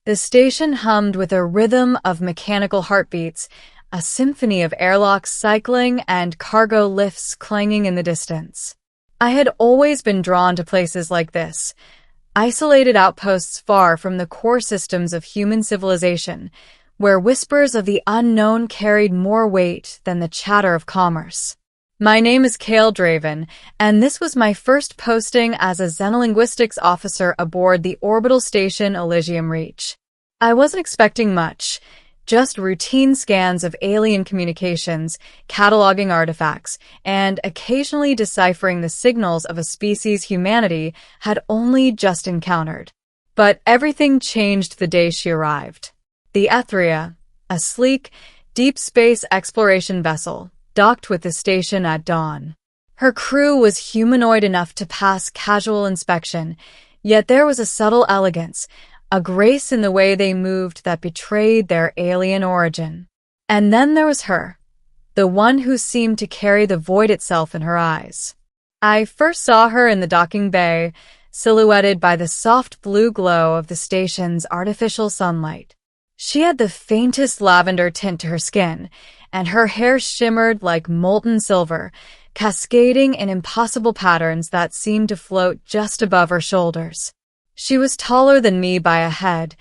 The station hummed with a rhythm of mechanical heartbeats, a symphony of airlocks cycling and cargo lifts clanging in the distance. I had always been drawn to places like this, isolated outposts far from the core systems of human civilization, where whispers of the unknown carried more weight than the chatter of commerce. My name is Kael Draven, and this was my first posting as a xenolinguistics officer aboard the orbital station Elysium Reach. I wasn't expecting much, just routine scans of alien communications, cataloging artifacts, and occasionally deciphering the signals of a species humanity had only just encountered. But everything changed the day she arrived. The Ethria, a sleek, deep space exploration vessel, docked with the station at dawn. Her crew was humanoid enough to pass casual inspection, yet there was a subtle elegance, a grace in the way they moved that betrayed their alien origin. And then there was her, the one who seemed to carry the void itself in her eyes. I first saw her in the docking bay, silhouetted by the soft blue glow of the station's artificial sunlight. She had the faintest lavender tint to her skin, and her hair shimmered like molten silver, cascading in impossible patterns that seemed to float just above her shoulders. She was taller than me by a head,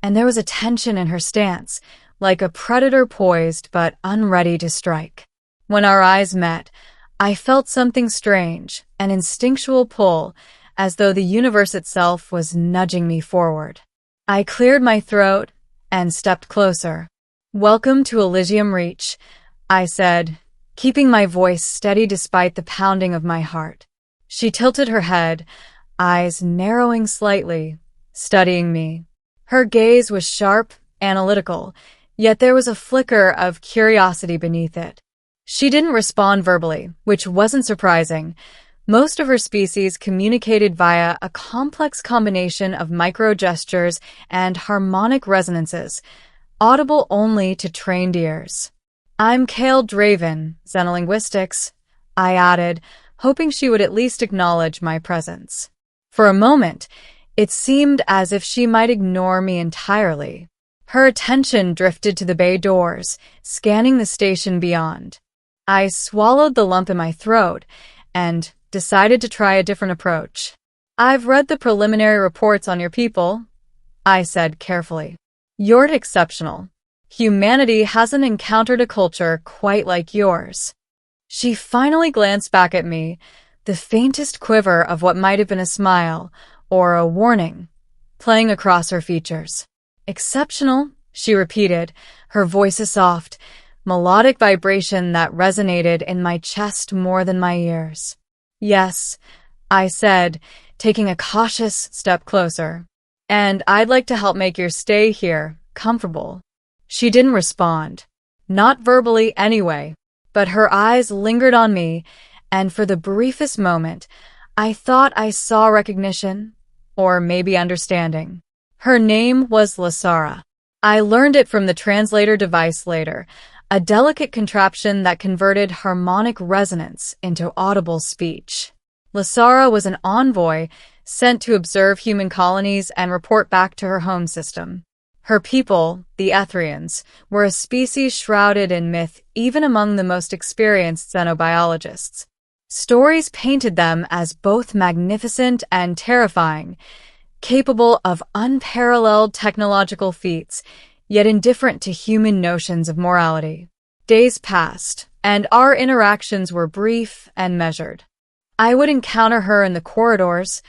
and there was a tension in her stance, like a predator poised but unready to strike. When our eyes met, I felt something strange, an instinctual pull, as though the universe itself was nudging me forward. I cleared my throat and stepped closer. "Welcome to Elysium Reach," I said, keeping my voice steady despite the pounding of my heart. She tilted her head, eyes narrowing slightly, studying me. Her gaze was sharp, analytical, yet there was a flicker of curiosity beneath it. She didn't respond verbally, which wasn't surprising. Most of her species communicated via a complex combination of micro-gestures and harmonic resonances, audible only to trained ears. "I'm Kael Draven, xenolinguistics," I added, hoping she would at least acknowledge my presence. For a moment, it seemed as if she might ignore me entirely. Her attention drifted to the bay doors, scanning the station beyond. I swallowed the lump in my throat and decided to try a different approach. "I've read the preliminary reports on your people," I said carefully. "You're exceptional. Humanity hasn't encountered a culture quite like yours." She finally glanced back at me, the faintest quiver of what might have been a smile or a warning playing across her features. "Exceptional," she repeated, her voice a soft, melodic vibration that resonated in my chest more than my ears. "Yes," I said, taking a cautious step closer. "And I'd like to help make your stay here comfortable." She didn't respond. Not verbally anyway, but her eyes lingered on me, and for the briefest moment, I thought I saw recognition, or maybe understanding. Her name was Elara. I learned it from the translator device later, a delicate contraption that converted harmonic resonance into audible speech. Elara was an envoy sent to observe human colonies and report back to her home system. Her people, the Ethrians, were a species shrouded in myth even among the most experienced xenobiologists. Stories painted them as both magnificent and terrifying, capable of unparalleled technological feats, yet indifferent to human notions of morality. Days passed, and our interactions were brief and measured. I would encounter her in the corridors,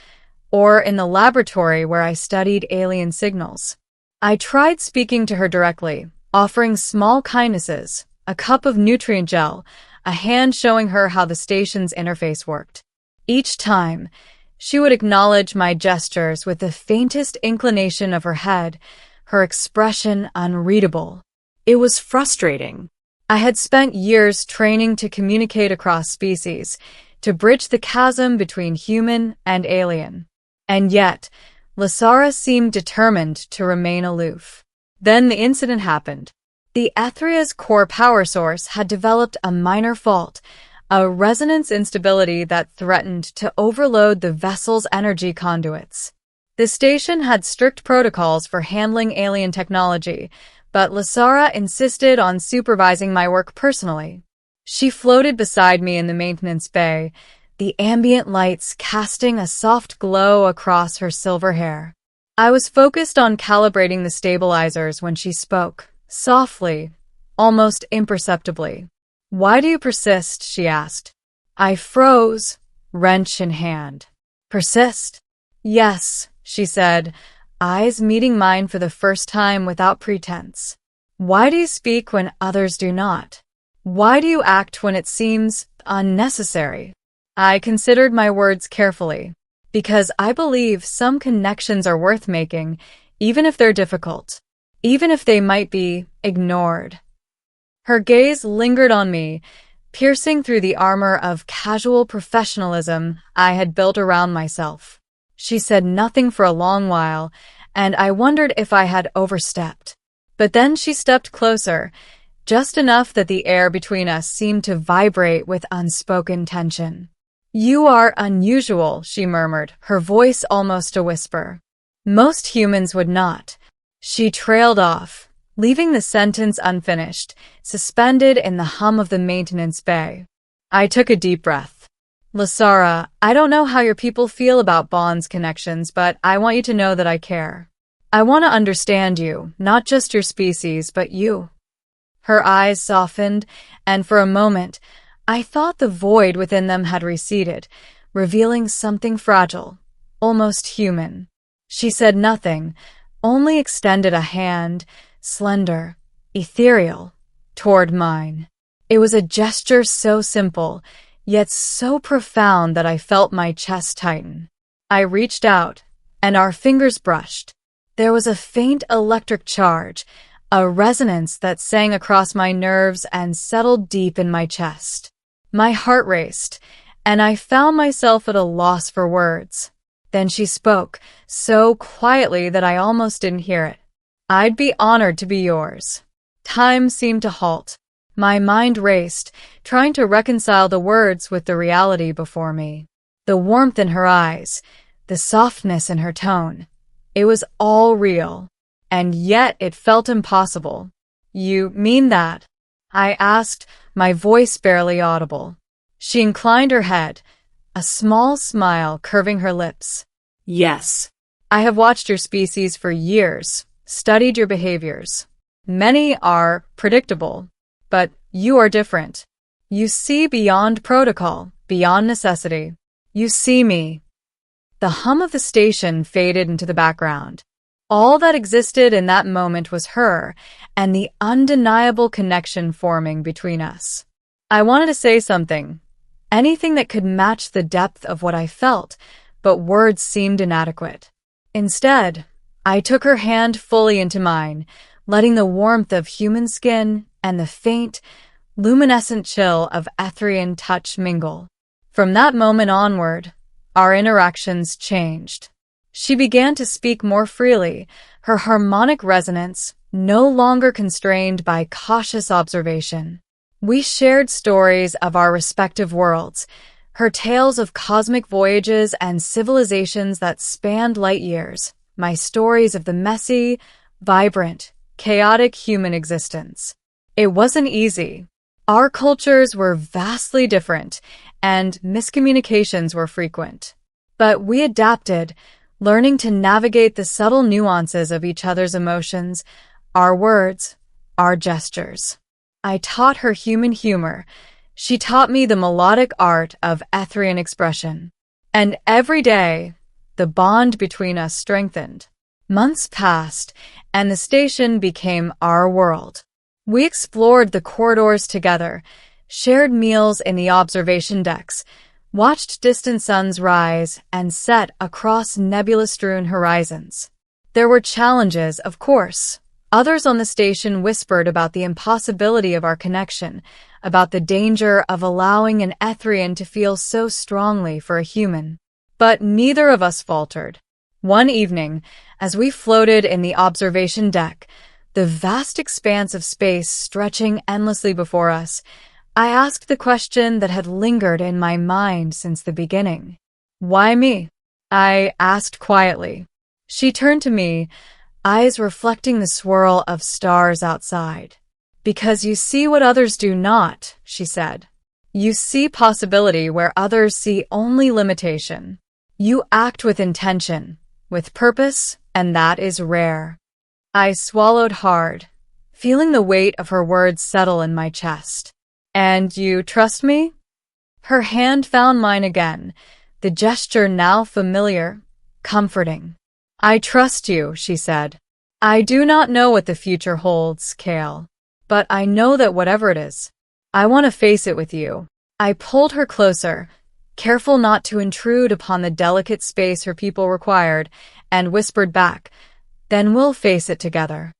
or in the laboratory where I studied alien signals. I tried speaking to her directly, offering small kindnesses, a cup of nutrient gel, a hand showing her how the station's interface worked. Each time, she would acknowledge my gestures with the faintest inclination of her head, her expression unreadable. It was frustrating. I had spent years training to communicate across species, to bridge the chasm between human and alien. And yet, Elara seemed determined to remain aloof. Then the incident happened. The Ethria's core power source had developed a minor fault, a resonance instability that threatened to overload the vessel's energy conduits. The station had strict protocols for handling alien technology, but Elara insisted on supervising my work personally. She floated beside me in the maintenance bay, the ambient lights casting a soft glow across her silver hair. I was focused on calibrating the stabilizers when she spoke, softly, almost imperceptibly. "Why do you persist?" she asked. I froze, wrench in hand. "Persist?" "Yes," she said, eyes meeting mine for the first time without pretense. "Why do you speak when others do not? Why do you act when it seems unnecessary?" I considered my words carefully, because I believe some connections are worth making, even if they're difficult, even if they might be ignored. Her gaze lingered on me, piercing through the armor of casual professionalism I had built around myself. She said nothing for a long while, and I wondered if I had overstepped. But then she stepped closer, just enough that the air between us seemed to vibrate with unspoken tension. "You are unusual," she murmured, her voice almost a whisper. "Most humans would not." She trailed off, leaving the sentence unfinished, suspended in the hum of the maintenance bay. I took a deep breath. "Elara, I don't know how your people feel about Bond's connections, but I want you to know that I care. I want to understand you, not just your species, but you." Her eyes softened, and for a moment, I thought the void within them had receded, revealing something fragile, almost human. She said nothing, only extended a hand, slender, ethereal, toward mine. It was a gesture so simple, yet so profound that I felt my chest tighten. I reached out, and our fingers brushed. There was a faint electric charge, a resonance that sang across my nerves and settled deep in my chest. My heart raced, and I found myself at a loss for words. Then she spoke, so quietly that I almost didn't hear it. "I'd be honored to be yours." Time seemed to halt. My mind raced, trying to reconcile the words with the reality before me. The warmth in her eyes, the softness in her tone. It was all real, and yet it felt impossible. "You mean that?" I asked, my voice barely audible. She inclined her head, a small smile curving her lips. "Yes. I have watched your species for years, studied your behaviors. Many are predictable, but you are different. You see beyond protocol, beyond necessity. You see me." The hum of the station faded into the background. All that existed in that moment was her and the undeniable connection forming between us. I wanted to say something, anything that could match the depth of what I felt, but words seemed inadequate. Instead, I took her hand fully into mine, letting the warmth of human skin and the faint, luminescent chill of Etherean touch mingle. From that moment onward, our interactions changed. She began to speak more freely, her harmonic resonance no longer constrained by cautious observation. We shared stories of our respective worlds, her tales of cosmic voyages and civilizations that spanned light years, my stories of the messy, vibrant, chaotic human existence. It wasn't easy. Our cultures were vastly different, and miscommunications were frequent. But we adapted, learning to navigate the subtle nuances of each other's emotions, our words, our gestures. I taught her human humor. She taught me the melodic art of Etherean expression. And every day, the bond between us strengthened. Months passed, and the station became our world. We explored the corridors together, shared meals in the observation decks, watched distant suns rise and set across nebula-strewn horizons. There were challenges, of course. Others on the station whispered about the impossibility of our connection, about the danger of allowing an Etherean to feel so strongly for a human. But neither of us faltered. One evening, as we floated in the observation deck, the vast expanse of space stretching endlessly before us, I asked the question that had lingered in my mind since the beginning. "Why me?" I asked quietly. She turned to me, eyes reflecting the swirl of stars outside. "Because you see what others do not," she said. "You see possibility where others see only limitation. You act with intention, with purpose, and that is rare." I swallowed hard, feeling the weight of her words settle in my chest. "And you trust me?" Her hand found mine again, the gesture now familiar, comforting. "I trust you," she said. "I do not know what the future holds, Kael, but I know that whatever it is, I want to face it with you." I pulled her closer, careful not to intrude upon the delicate space her people required, and whispered back, "Then we'll face it together."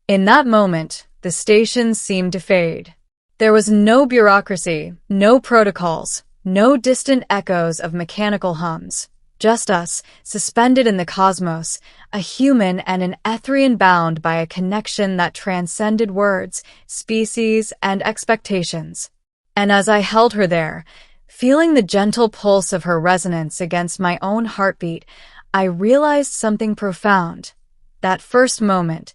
In that moment, the station seemed to fade. There was no bureaucracy, no protocols, no distant echoes of mechanical hums. Just us, suspended in the cosmos, a human and an Etherian bound by a connection that transcended words, species, and expectations. And as I held her there, feeling the gentle pulse of her resonance against my own heartbeat, I realized something profound. That first moment,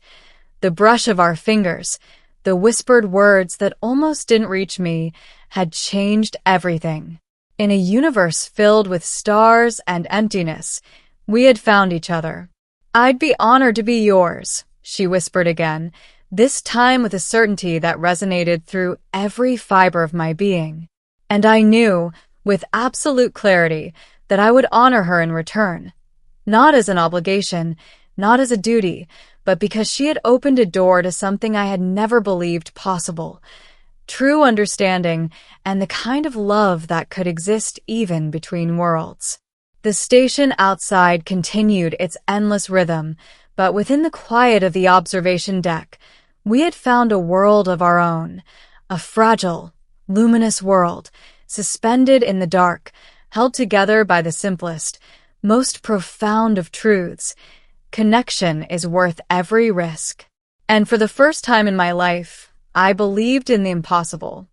the brush of our fingers, the whispered words that almost didn't reach me, had changed everything. In a universe filled with stars and emptiness, we had found each other. "I'd be honored to be yours," she whispered again, this time with a certainty that resonated through every fiber of my being. And I knew, with absolute clarity, that I would honor her in return. Not as an obligation, not as a duty, but because she had opened a door to something I had never believed possible. True understanding and the kind of love that could exist even between worlds. The station outside continued its endless rhythm, but within the quiet of the observation deck, we had found a world of our own, a fragile, luminous world, suspended in the dark, held together by the simplest, most profound of truths. Connection is worth every risk. And for the first time in my life, I believed in the impossible.